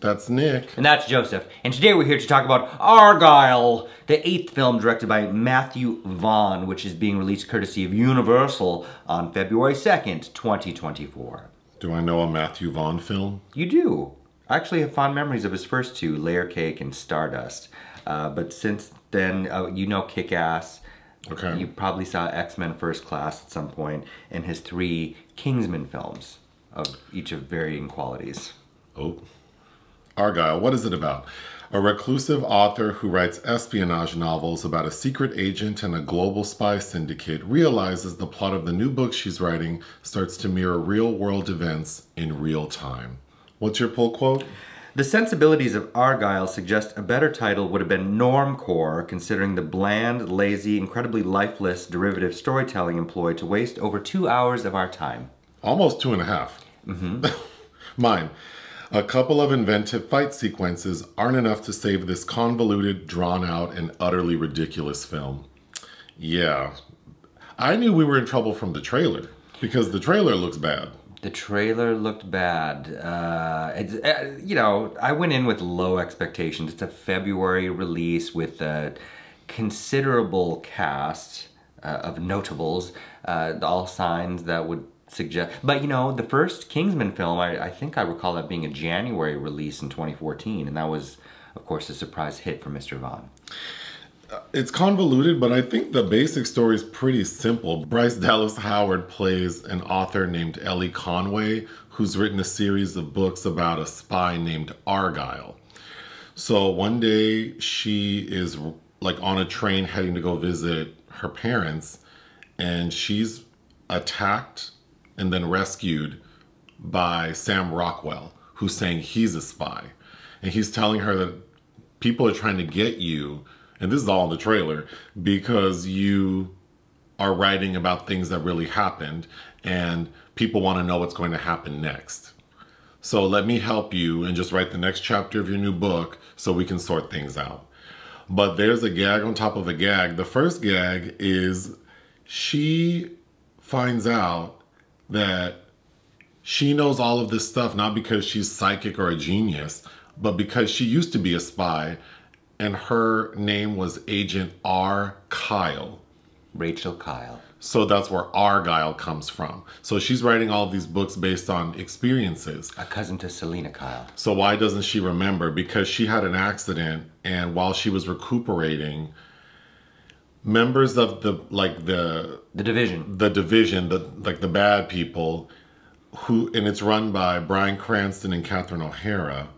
That's Nick. And that's Joseph. And today we're here to talk about Argylle, the 8th film directed by Matthew Vaughn, which is being released courtesy of Universal on February 2nd, 2024. Do I know a Matthew Vaughn film? You do. I actually have fond memories of his first two, Layer Cake and Stardust. But since then, you know Kick-Ass. Okay. You probably saw X-Men First Class at some point, and his 3 Kingsman films, of each of varying qualities. Oh. Argylle, what is it about? A reclusive author who writes espionage novels about a secret agent and a global spy syndicate realizes the plot of the new book she's writing starts to mirror real-world events in real time. What's your pull quote? The sensibilities of Argylle suggest a better title would have been Normcore, considering the bland, lazy, incredibly lifeless derivative storytelling employed to waste over 2 hours of our time. Almost 2.5. Mm-hmm. Mine. A couple of inventive fight sequences aren't enough to save this convoluted, drawn-out, and utterly ridiculous film. Yeah. I knew we were in trouble from the trailer, because the trailer looks bad. The trailer looked bad. You know, I went in with low expectations. It's a February release with a considerable cast of notables, all signs that would suggest. But you know, the first Kingsman film, I think I recall that being a January release in 2014, and that was, of course, a surprise hit for Mr. Vaughn. It's convoluted, but I think the basic story is pretty simple. Bryce Dallas Howard plays an author named Ellie Conway, who's written a series of books about a spy named Argylle. So one day she is like on a train heading to go visit her parents, and she's attacked and then rescued by Sam Rockwell, who's saying he's a spy. And he's telling her that people are trying to get you, and this is all in the trailer, because you are writing about things that really happened and people want to know what's going to happen next. So let me help you and just write the next chapter of your new book so we can sort things out. But there's a gag on top of a gag. The first gag is she finds out that she knows all of this stuff not because she's psychic or a genius, but because she used to be a spy, and her name was Agent R. Kyle. Rachel Kyle. So that's where Argylle comes from. So she's writing all of these books based on experiences. A cousin to Selena Kyle. So why doesn't she remember? Because she had an accident, and while she was recuperating, members of the division, the bad people, and it's run by Bryan Cranston and Catherine O'Hara,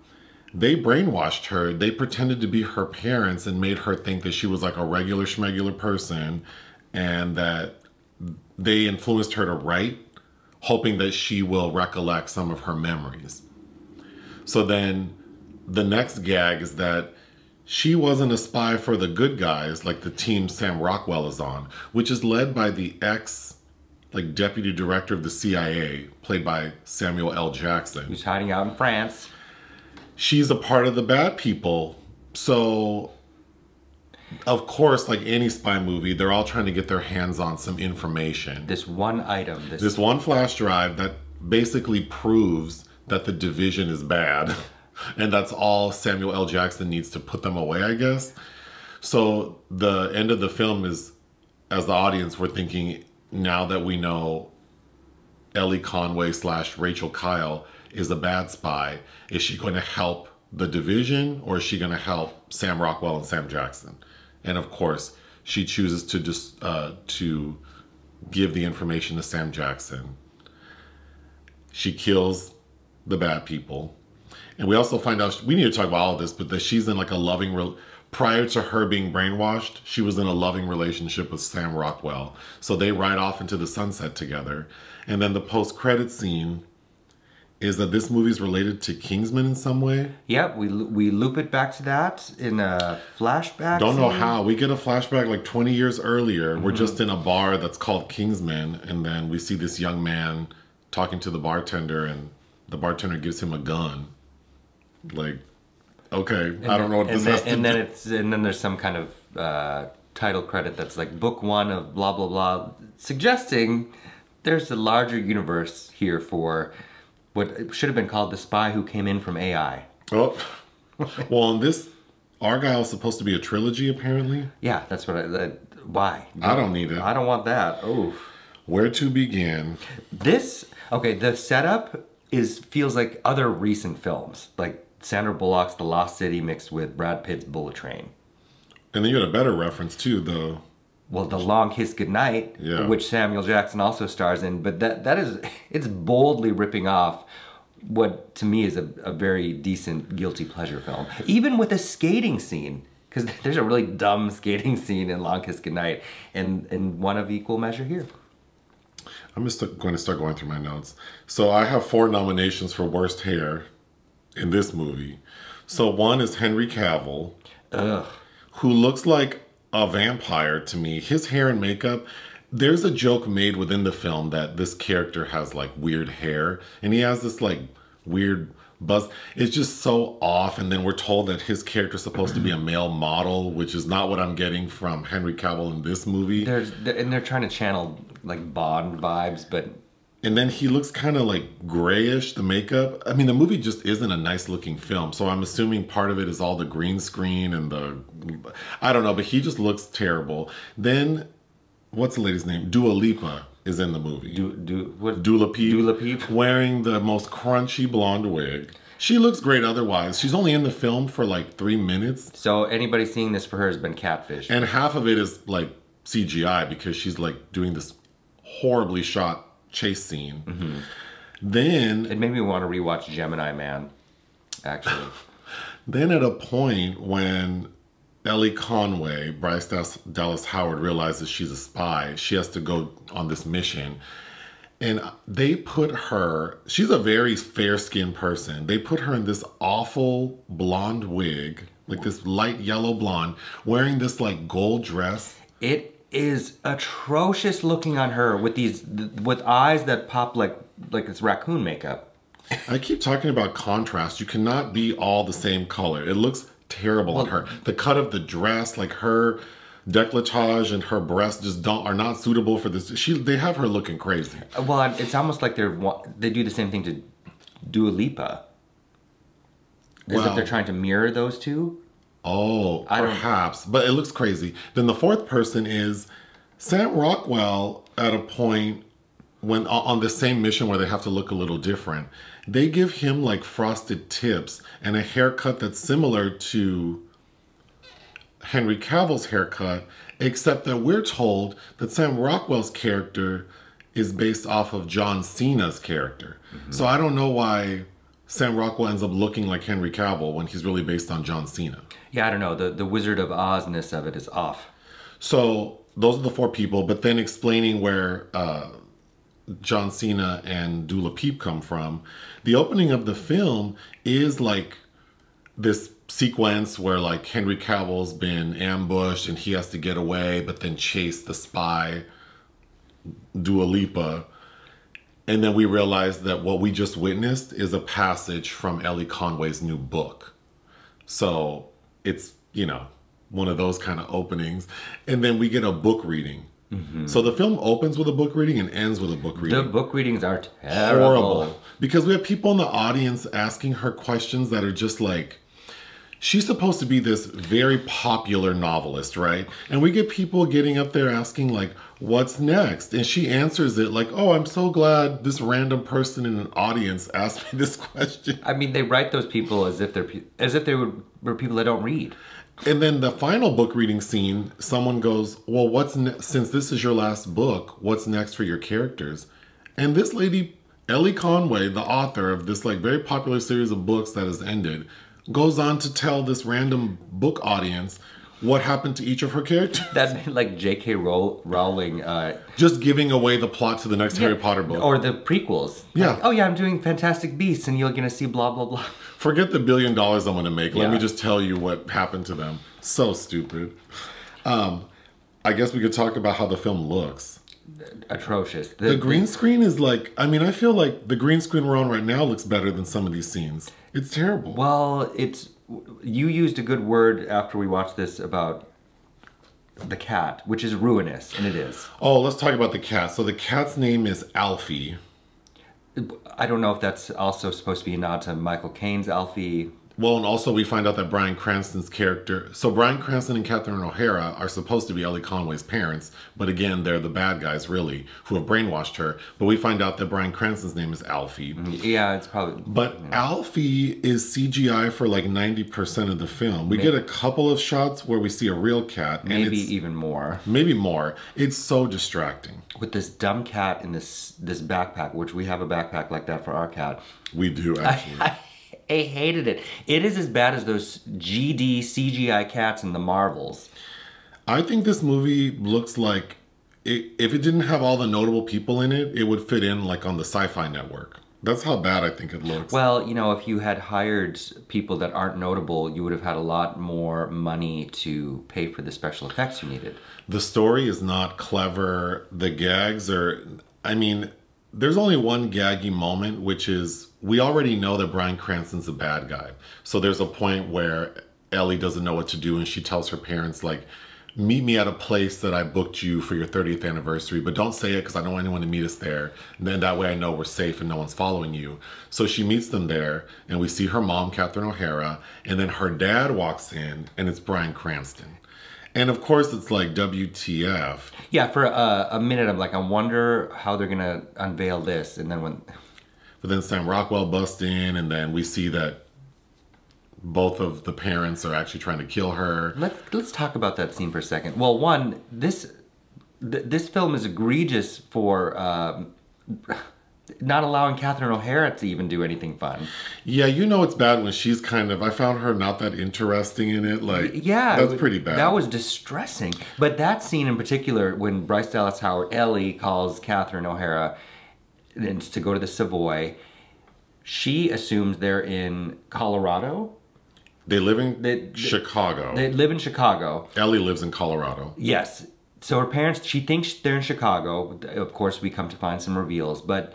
they brainwashed her. They pretended to be her parents and made her think that she was like a regular schmegular person, and that they influenced her to write, hoping that she will recollect some of her memories. So then the next gag is that she wasn't a spy for the good guys, like the team Sam Rockwell is on, which is led by the deputy director of the CIA, played by Samuel L. Jackson. Who's hiding out in France. She's a part of the bad people. So, of course, like any spy movie, they're all trying to get their hands on some information. This one item. This one flash drive that basically proves that the division is bad. And that's all Samuel L. Jackson needs to put them away, I guess. So the end of the film is, as the audience, we're thinking, now that we know Ellie Conway / Rachel Kyle is a bad spy, is she going to help the division, or is she going to help Sam Rockwell and Sam Jackson? And of course, she chooses to just to give the information to Sam Jackson. She kills the bad people. And we also find out, we need to talk about all of this, but that she's in like a loving, prior to her being brainwashed, she was in a loving relationship with Sam Rockwell. So they ride off into the sunset together. And then the post-credit scene is that this movie is related to Kingsman in some way. Yep, we loop it back to that in a flashback. Don't know how. We get a flashback like 20 years earlier. Mm-hmm. We're just in a bar that's called Kingsman, and then we see this young man talking to the bartender, and the bartender gives him a gun. Like, okay, I don't know what this has to do. And then there's some kind of title credit that's like book 1 of blah blah blah, suggesting there's a larger universe here for what should have been called The Spy Who Came In From AI. Oh, well, in this, Argylle is supposed to be a trilogy, apparently. Yeah, that's what why? I don't need it. I don't want that. Oh. Where to begin? Okay, the setup feels like other recent films, like Sandra Bullock's The Lost City mixed with Brad Pitt's Bullet Train. And then you had a better reference, too, though. Well, The Long Kiss Goodnight, yeah. which Samuel Jackson also stars in, but it's boldly ripping off what to me is a very decent guilty pleasure film. Even with a skating scene, because there's a really dumb skating scene in Long Kiss Goodnight, and one of equal measure here. I'm just going to start going through my notes. So I have 4 nominations for worst hair in this movie. So one is Henry Cavill, who looks like a vampire to me. His hair and makeup, there's a joke made within the film that this character has like weird hair, and he has this like weird buzz. It's just so off, and then we're told that his character is supposed to be a male model, which is not what I'm getting from Henry Cavill in this movie. They're trying to channel like Bond vibes, but... And then he looks kind of like grayish, the makeup. I mean, the movie just isn't a nice looking film. So I'm assuming part of it is all the green screen and I don't know, but he just looks terrible. Then, what's the lady's name? Dua Lipa is in the movie. Dua Lipa. Wearing the most crunchy blonde wig. She looks great otherwise. She's only in the film for like 3 minutes. So anybody seeing this for her has been catfished. And half of it is like CGI because she's like doing this horribly shot chase scene. Mm-hmm. Then it made me want to rewatch Gemini Man, actually. Then at a point when Ellie Conway, Bryce Dallas Howard, realizes she's a spy, she has to go on this mission. And they put her, she's a very fair-skinned person. They put her in this awful blonde wig, like this light yellow blonde, wearing this like gold dress. It is atrocious looking on her with eyes that pop like it's raccoon makeup. I keep talking about contrast. You cannot be all the same color. It looks terrible on her. The cut of the dress, like her décolletage and her breasts just are not suitable for this. They have her looking crazy. Well, it's almost like they do the same thing to Dua Lipa. As if they're trying to mirror those two. Oh, perhaps. But it looks crazy. Then the fourth person is Sam Rockwell at a point when on the same mission where they have to look a little different. They give him like frosted tips and a haircut that's similar to Henry Cavill's haircut, except that we're told that Sam Rockwell's character is based off of John Cena's character. Mm-hmm. So I don't know why Sam Rockwell ends up looking like Henry Cavill when he's really based on John Cena. Yeah, I don't know. The Wizard of Ozness of it is off. So those are the 4 people, but then explaining where John Cena and Dua Lipa come from. The opening of the film is like this sequence where like Henry Cavill's been ambushed and he has to get away, but then chase the spy, Dua Lipa. And then we realize that what we just witnessed is a passage from Ellie Conway's new book. So it's, one of those kind of openings. And then we get a book reading. Mm-hmm. So the film opens with a book reading and ends with a book reading. The book readings are terrible. Horrible. Because we have people in the audience asking her questions that are just like, she's supposed to be this very popular novelist, right? And we get people getting up there asking like, what's next? And she answers it like, oh, I'm so glad this random person in an audience asked me this question. I mean, they write those people as if they were people that don't read. And then the final book reading scene, someone goes, well, since this is your last book, what's next for your characters? And this lady, Ellie Conway, the author of this like very popular series of books that has ended, goes on to tell this random book audience what happened to each of her characters. That's like J.K. Rowling. Just giving away the plot to the next Harry Potter book. Or the prequels. Yeah. Like, oh yeah, I'm doing Fantastic Beasts and you're going to see blah, blah, blah. Forget the $1 billion I'm going to make. Let me just tell you what happened to them. So stupid. I guess we could talk about how the film looks. Atrocious. The green screen is like, I mean, I feel like the green screen we're on right now looks better than some of these scenes. It's terrible. Well, you used a good word after we watched this about the cat, which is ruinous, and it is. Oh, let's talk about the cat. So the cat's name is Alfie. I don't know if that's also supposed to be a nod to Michael Caine's Alfie. Well, and also we find out that Bryan Cranston's character... So Bryan Cranston and Catherine O'Hara are supposed to be Ellie Conway's parents, but again, they're the bad guys, really, who have brainwashed her. But we find out that Bryan Cranston's name is Alfie. Yeah, it's probably... But Alfie is CGI for like 90% of the film. We get a couple of shots where we see a real cat. Maybe even more. Maybe more. It's so distracting. With this dumb cat in this backpack, which we have a backpack like that for our cat. We do, actually. I hated it. It is as bad as those GD CGI cats in the Marvels. I think this movie looks like, if it didn't have all the notable people in it, it would fit in like on the Sci-Fi Network. That's how bad I think it looks. Well, you know, if you had hired people that aren't notable, you would have had a lot more money to pay for the special effects you needed. The story is not clever. The gags are, I mean, there's only one gaggy moment, which is, we already know that Bryan Cranston's a bad guy. So there's a point where Ellie doesn't know what to do and she tells her parents, like, meet me at a place that I booked you for your 30th anniversary, but don't say it because I don't want anyone to meet us there. And then that way I know we're safe and no one's following you. So she meets them there and we see her mom, Catherine O'Hara, and then her dad walks in and it's Bryan Cranston. And of course it's like, WTF. Yeah, for a minute I'm like, I wonder how they're going to unveil this. And then when... But then Sam Rockwell busts in, and then we see that both of the parents are actually trying to kill her. Let's talk about that scene for a second. Well, one, this film is egregious for not allowing Catherine O'Hara to even do anything fun. Yeah, you know it's bad when she's kind of... I found her not that interesting in it. Like, yeah, that's pretty bad. That was distressing. But that scene in particular, when Bryce Dallas Howard, Ellie, calls Catherine O'Hara to go to the Savoy, she assumes they're in Colorado. They live in Chicago. They live in Chicago. Ellie lives in Colorado. Yes. So her parents, she thinks they're in Chicago. Of course, we come to find some reveals. But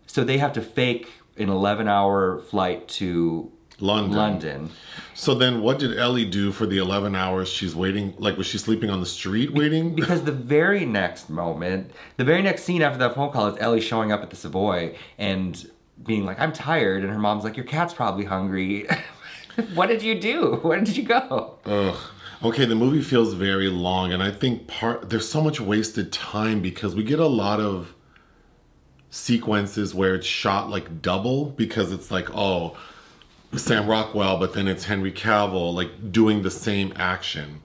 so they have to fake an 11-hour flight to London. So then what did Ellie do for the 11 hours she's waiting? Like, was she sleeping on the street waiting? Because the very next moment, the very next scene after that phone call is Ellie showing up at the Savoy and being like, I'm tired. And her mom's like, your cat's probably hungry. What did you do? Where did you go? Ugh. Okay, the movie feels very long. And I think there's so much wasted time because we get a lot of sequences where it's shot like double because it's like, oh, Sam Rockwell, but then it's Henry Cavill, like doing the same action.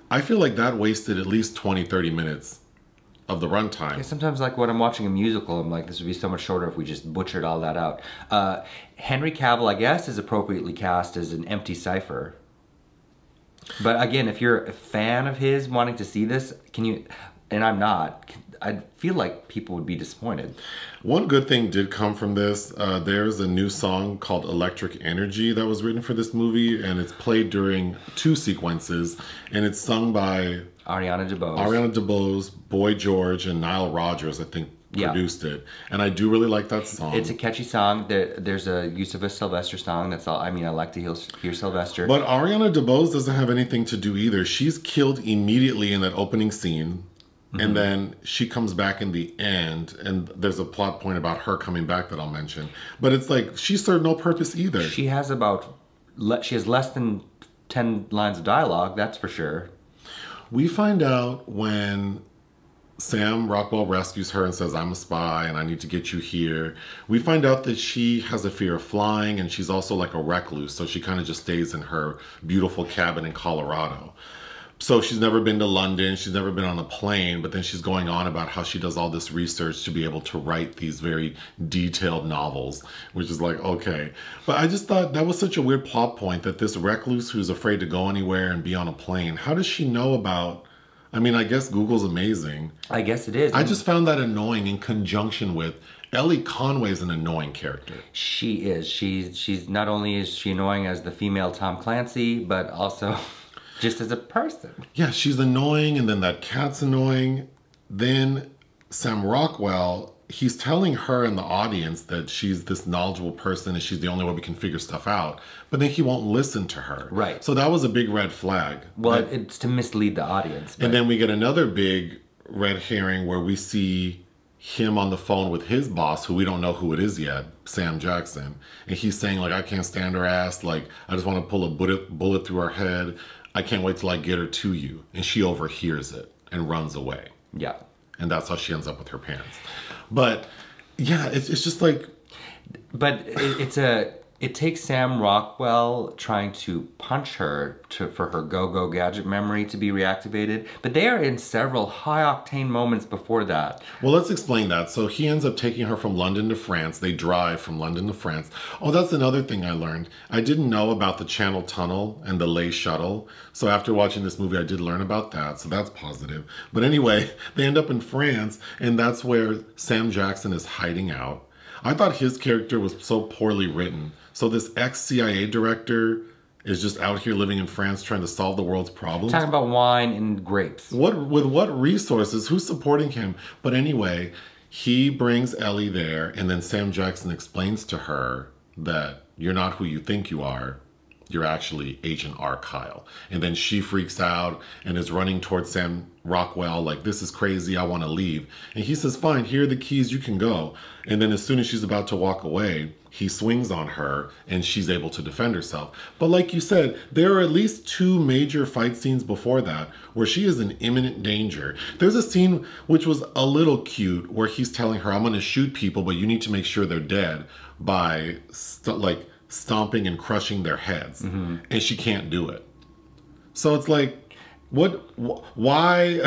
I feel like that wasted at least 20, 30 minutes of the runtime. Yeah, sometimes like when I'm watching a musical, I'm like, this would be so much shorter if we just butchered all that out. Henry Cavill, I guess, is appropriately cast as an empty cipher. But again, if you're a fan of his wanting to see this, can you, and I'm not, I feel like people would be disappointed. One good thing did come from this. There's a new song called Electric Energy that was written for this movie, and it's played during 2 sequences, and it's sung by Ariana DeBose. Ariana DeBose, Boy George, and Nile Rodgers, I think, produced it. And I do really like that song. It's a catchy song. There's a use of a Sylvester song. That's all. I mean, I like to hear Sylvester. But Ariana DeBose doesn't have anything to do either. She's killed immediately in that opening scene. And then she comes back in the end, and there's a plot point about her coming back that I'll mention. But it's like, she served no purpose either. She has less than 10 lines of dialogue, that's for sure. We find out when Sam Rockwell rescues her and says, I'm a spy and I need to get you here. We find out that she has a fear of flying, and she's also like a recluse. So she kind of just stays in her beautiful cabin in Colorado. So she's never been to London, she's never been on a plane, but then she's going on about how she does all this research to be able to write these very detailed novels, which is like, okay. But I just thought that was such a weird plot point that this recluse who's afraid to go anywhere and be on a plane, how does she know about, I mean, I guess Google's amazing. I guess it is. I just found that annoying in conjunction with Ellie Conway's an annoying character. She is. She's not only is she annoying as the female Tom Clancy, but also... just as a person. Yeah, she's annoying, and then that cat's annoying. Then Sam Rockwell, he's telling her and the audience that she's this knowledgeable person and she's the only way we can figure stuff out. But then he won't listen to her. Right. So that was a big red flag. Well, it's to mislead the audience. But... And then we get another big red herring where we see him on the phone with his boss, who we don't know who it is yet, Sam Jackson. And he's saying, like, I can't stand her ass. Like, I just want to pull a bullet through her head. I can't wait till I get her to you. And she overhears it and runs away. Yeah. And that's how she ends up with her parents. But yeah, it's just like... But it takes Sam Rockwell trying to punch her for her go-go gadget memory to be reactivated. But they are in several high-octane moments before that. Well, let's explain that. So he ends up taking her from London to France. They drive from London to France. Oh, that's another thing I learned. I didn't know about the Channel Tunnel and the Lay Shuttle. So after watching this movie, I did learn about that. So that's positive. But anyway, they end up in France, and that's where Sam Jackson is hiding out. I thought his character was so poorly written. So this ex-CIA director is just out here living in France trying to solve the world's problems. Talking about wine and grapes. With what resources? Who's supporting him? But anyway, he brings Ellie there, and then Sam Jackson explains to her that you're not who you think you are. You're actually Agent Argylle. And then she freaks out and is running towards Sam Rockwell like, this is crazy, I want to leave. And he says, fine, here are the keys, you can go. And then as soon as she's about to walk away, he swings on her and she's able to defend herself. But like you said, there are at least 2 major fight scenes before that where she is in imminent danger. There's a scene which was a little cute where he's telling her, I'm going to shoot people, but you need to make sure they're dead by stomping and crushing their heads. Mm-hmm. And she can't do it. So it's like, why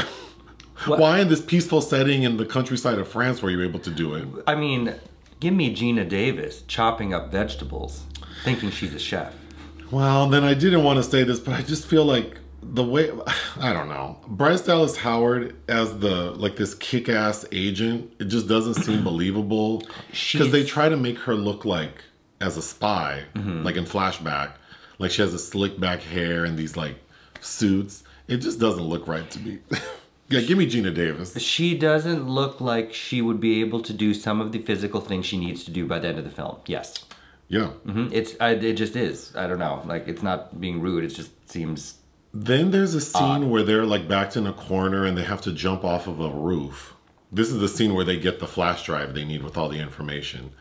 in this peaceful setting in the countryside of France were you able to do it? I mean, give me Gina Davis chopping up vegetables, thinking she's a chef. Well, then I didn't want to say this, but I just feel like the way, I don't know, Bryce Dallas Howard as this kick-ass agent, it just doesn't seem believable. Because they try to make her look like as a spy, like in flashback, like she has a slick back hair and these like suits. It just doesn't look right to me. Yeah, give me Gina Davis. She doesn't look like she would be able to do some of the physical things she needs to do by the end of the film. Yes. Yeah. It just is. I don't know. Like, it's not being rude. It just seems. Then there's a scene where they're like backed in a corner and they have to jump off of a roof. This is the scene where they get the flash drive they need with all the information.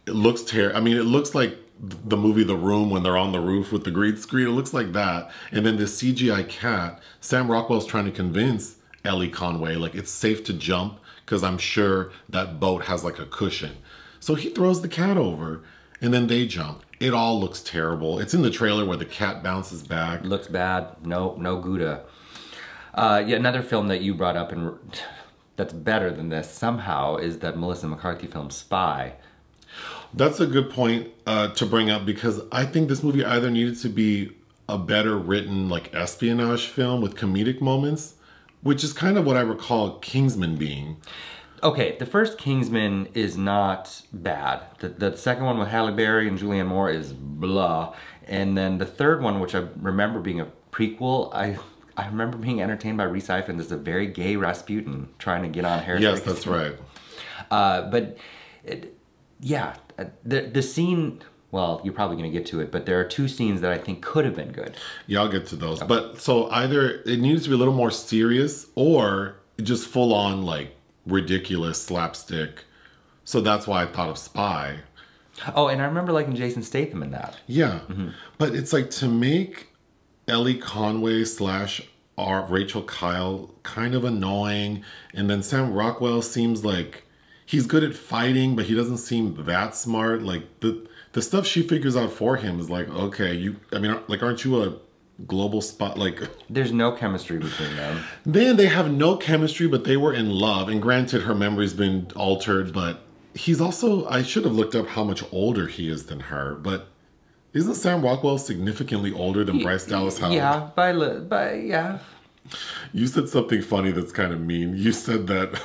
It looks terrible. I mean, it looks like the movie The Room when they're on the roof with the green screen. It looks like that. And then this CGI cat, Sam Rockwell's trying to convince Ellie Conway, like, it's safe to jump because I'm sure that boat has like a cushion. So he throws the cat over and then they jump. It all looks terrible. It's in the trailer where the cat bounces back. Looks bad. No Gouda. Yeah, another film that you brought up and that's better than this somehow is that Melissa McCarthy film Spy. That's a good point to bring up because I think this movie either needed to be a better written like espionage film with comedic moments, which is kind of what I recall Kingsman being. Okay, the first Kingsman is not bad. The second one with Halle Berry and Julianne Moore is blah. And then the third one, which I remember being a prequel, I remember being entertained by Rhys Ifans as a very gay Rasputin trying to get on Harris. Yes, that's right. Yeah, the scene, well, you're probably going to get to it, but there are 2 scenes that I think could have been good. Yeah, I'll get to those. Okay. But so either it needs to be a little more serious or just full on like ridiculous slapstick. So that's why I thought of Spy. Oh, and I remember liking Jason Statham in that. Yeah, but it's like to make Ellie Conway / Rachel Kyle kind of annoying, and then Sam Rockwell seems like he's good at fighting, but he doesn't seem that smart. Like the stuff she figures out for him is like, okay, aren't you a global spot? Like, there's no chemistry between them. Then they have no chemistry, but they were in love. And granted, her memory's been altered, but he's also, I should have looked up how much older he is than her, but isn't Sam Rockwell significantly older than Bryce Dallas Howard? Yeah, yeah. You said something funny that's kind of mean. You said that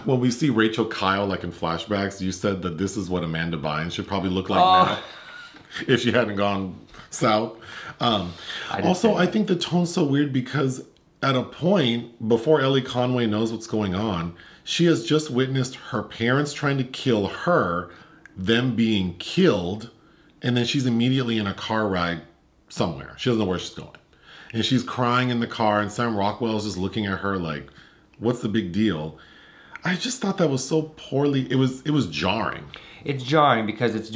when we see Rachel Kyle, like in flashbacks, you said that this is what Amanda Bynes should probably look like now if she hadn't gone south. I think the tone's so weird because at a point, before Ellie Conway knows what's going on, she has just witnessed her parents trying to kill her, them being killed, and then she's immediately in a car ride somewhere. She doesn't know where she's going. And she's crying in the car, and Sam Rockwell's just looking at her like, what's the big deal? I just thought that was so poorly. It was jarring. It's jarring because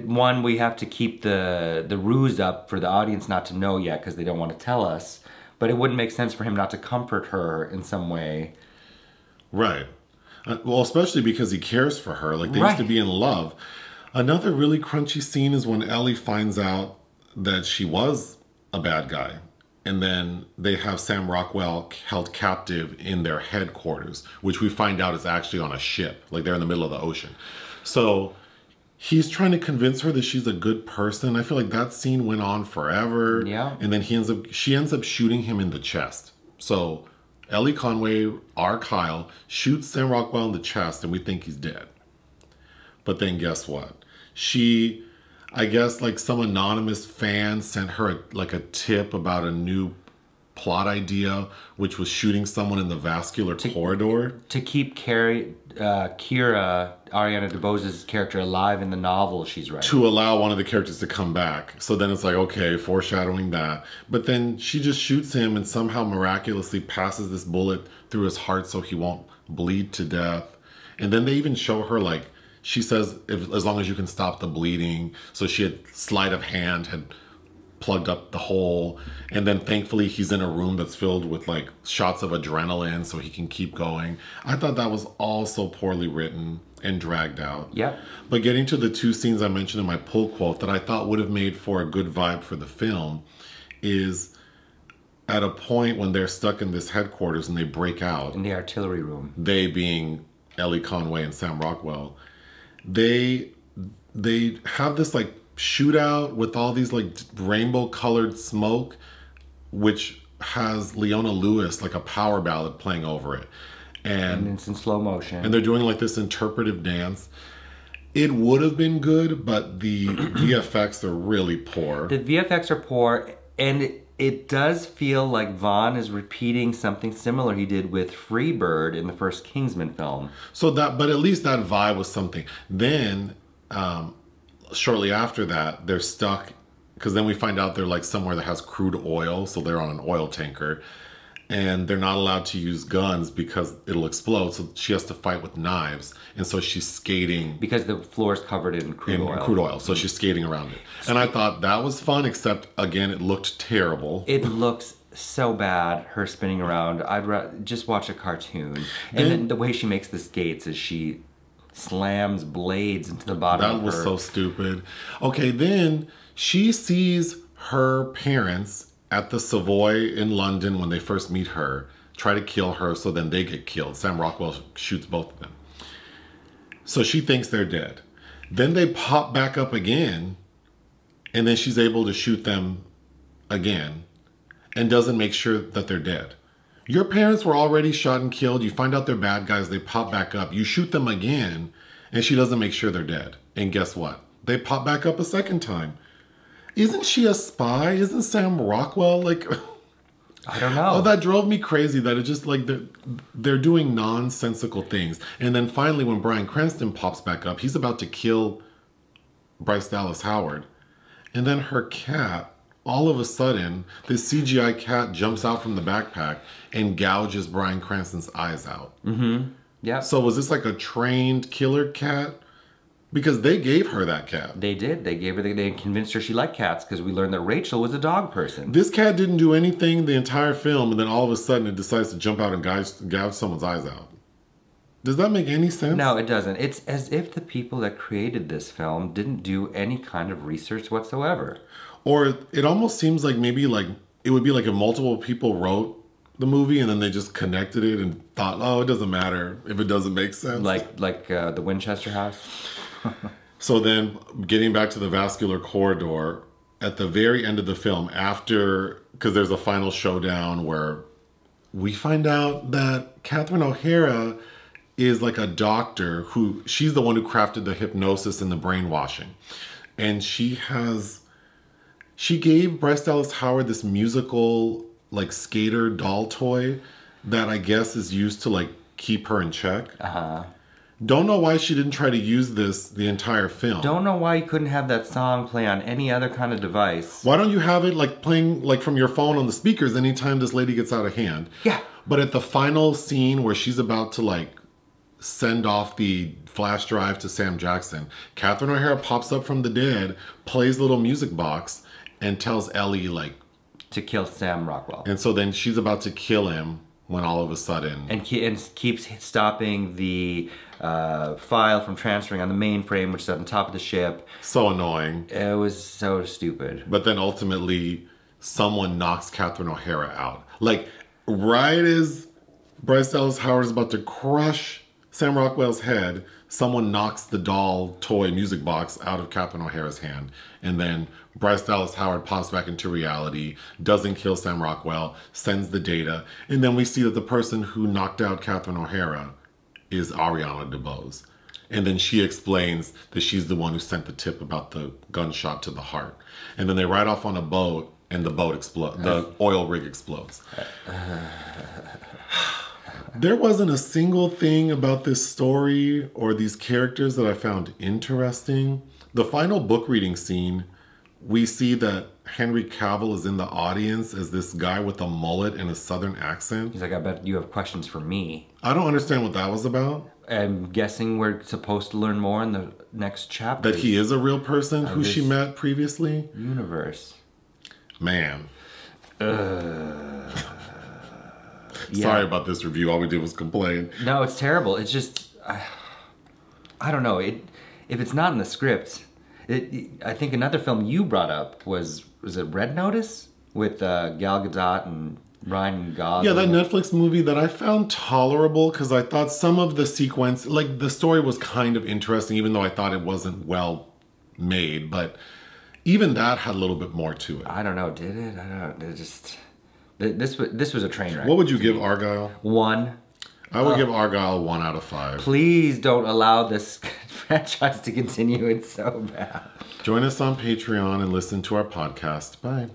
one, we have to keep the ruse up for the audience not to know yet because they don't want to tell us. But it wouldn't make sense for him not to comfort her in some way. Right. Well, especially because he cares for her. Like, they used to be in love. Another really crunchy scene is when Ellie finds out that she was a bad guy. And then they have Sam Rockwell held captive in their headquarters, which we find out is actually on a ship. Like, they're in the middle of the ocean. So he's trying to convince her that she's a good person. I feel like that scene went on forever. Yeah. And then she ends up shooting him in the chest. So Ellie Conway, our Kyle, shoots Sam Rockwell in the chest, and we think he's dead. But then guess what? I guess like some anonymous fan sent her a tip about a new plot idea, which was shooting someone in the vascular corridor. To keep Kira, Ariana DeBose's character, alive in the novel she's writing. To allow one of the characters to come back. So then it's like, okay, foreshadowing that. But then she just shoots him and somehow miraculously passes this bullet through his heart so he won't bleed to death. And then they even show her, like, she says, as long as you can stop the bleeding. So she had sleight of hand, had plugged up the hole. And then thankfully he's in a room that's filled with like shots of adrenaline so he can keep going. I thought that was all so poorly written and dragged out. Yep. But getting to the two scenes I mentioned in my pull quote that I thought would have made for a good vibe for the film is at a point when they're stuck in this headquarters and they break out. In the artillery room. They being Ellie Conway and Sam Rockwell. They have this like shootout with all these like rainbow colored smoke, which has Leona Lewis, like a power ballad playing over it. And it's in slow motion. And they're doing like this interpretive dance. It would have been good, but the VFX are really poor. The VFX are poor, and it does feel like Vaughn is repeating something similar he did with Freebird in the first Kingsman film. So but at least that vibe was something. Then, shortly after that, they're stuck, because then we find out they're like somewhere that has crude oil, so they're on an oil tanker, and they're not allowed to use guns because it'll explode, so she has to fight with knives, and so she's skating. Because the floor is covered in crude oil. So she's skating around it. And I thought that was fun, except, again, it looked terrible. It looks so bad, her spinning around. I'd just watch a cartoon. And then the way she makes the skates is she slams blades into the bottom of her. That was so stupid. Okay, then she sees her parents at the Savoy in London when they first meet her, try to kill her, so then they get killed. Sam Rockwell shoots both of them. So she thinks they're dead. Then they pop back up again, and then she's able to shoot them again and doesn't make sure that they're dead. Your parents were already shot and killed. You find out they're bad guys. They pop back up. You shoot them again, and she doesn't make sure they're dead. And guess what? They pop back up a second time. Isn't she a spy? Isn't Sam Rockwell like... I don't know. Oh, that drove me crazy that it just like they're doing nonsensical things. And then finally when Bryan Cranston pops back up, he's about to kill Bryce Dallas Howard. And then her cat, all of a sudden, this CGI cat jumps out from the backpack and gouges Bryan Cranston's eyes out. Mm-hmm. Yeah. So was this like a trained killer cat? Because they gave her that cat. They did. They convinced her she liked cats because we learned that Rachel was a dog person. This cat didn't do anything the entire film, and then all of a sudden it decides to jump out and gouge someone's eyes out. Does that make any sense? No, it doesn't. It's as if the people that created this film didn't do any kind of research whatsoever. Or it almost seems like maybe like it would be like if multiple people wrote the movie and then they just connected it and thought, oh, it doesn't matter if it doesn't make sense. Like the Winchester house? So then getting back to the vascular corridor, at the very end of the film, after, because there's a final showdown where we find out that Catherine O'Hara is like a doctor who, she's the one who crafted the hypnosis and the brainwashing. And she gave Bryce Dallas Howard this musical like skater doll toy that I guess is used to like keep her in check. Uh-huh. Don't know why she didn't try to use this the entire film. Don't know why you couldn't have that song play on any other kind of device. Why don't you have it like playing like from your phone on the speakers anytime this lady gets out of hand? Yeah. But at the final scene where she's about to like send off the flash drive to Sam Jackson. Catherine O'Hara pops up from the dead, plays a little music box, and tells Ellie, like... to kill Sam Rockwell. And so then she's about to kill him when all of a sudden... And keeps stopping the file from transferring on the mainframe, which is on top of the ship. So annoying. It was so stupid. But then ultimately, someone knocks Catherine O'Hara out. Like, right as Bryce Dallas Howard is about to crush Sam Rockwell's head, someone knocks the doll toy music box out of Catherine O'Hara's hand. And then Bryce Dallas Howard pops back into reality, doesn't kill Sam Rockwell, sends the data. And then we see that the person who knocked out Catherine O'Hara is Ariana DeBose. And then she explains that she's the one who sent the tip about the gunshot to the heart. And then they ride off on a boat, and the boat explodes. The oil rig explodes. There wasn't a single thing about this story or these characters that I found interesting. The final book reading scene, we see that Henry Cavill is in the audience as this guy with a mullet and a southern accent. He's like, I bet you have questions for me. I don't understand what that was about. I'm guessing we're supposed to learn more in the next chapter. That he is a real person who she met previously? Universe. Man. Yeah. Sorry about this review. All we did was complain. No, it's terrible. It's just, I don't know. If it's not in the script, I think another film you brought up was it Red Notice with Gal Gadot and Ryan Gosling? Yeah, that Netflix movie that I found tolerable because I thought some of the sequence, like the story was kind of interesting, even though I thought it wasn't well made. But even that had a little bit more to it. I don't know. Did it? I don't know. It just this was a train wreck. What would you give Argylle? 1. I would give Argylle 1 out of 5. Please don't allow this franchise to continue. It's so bad. Join us on Patreon and listen to our podcast. Bye.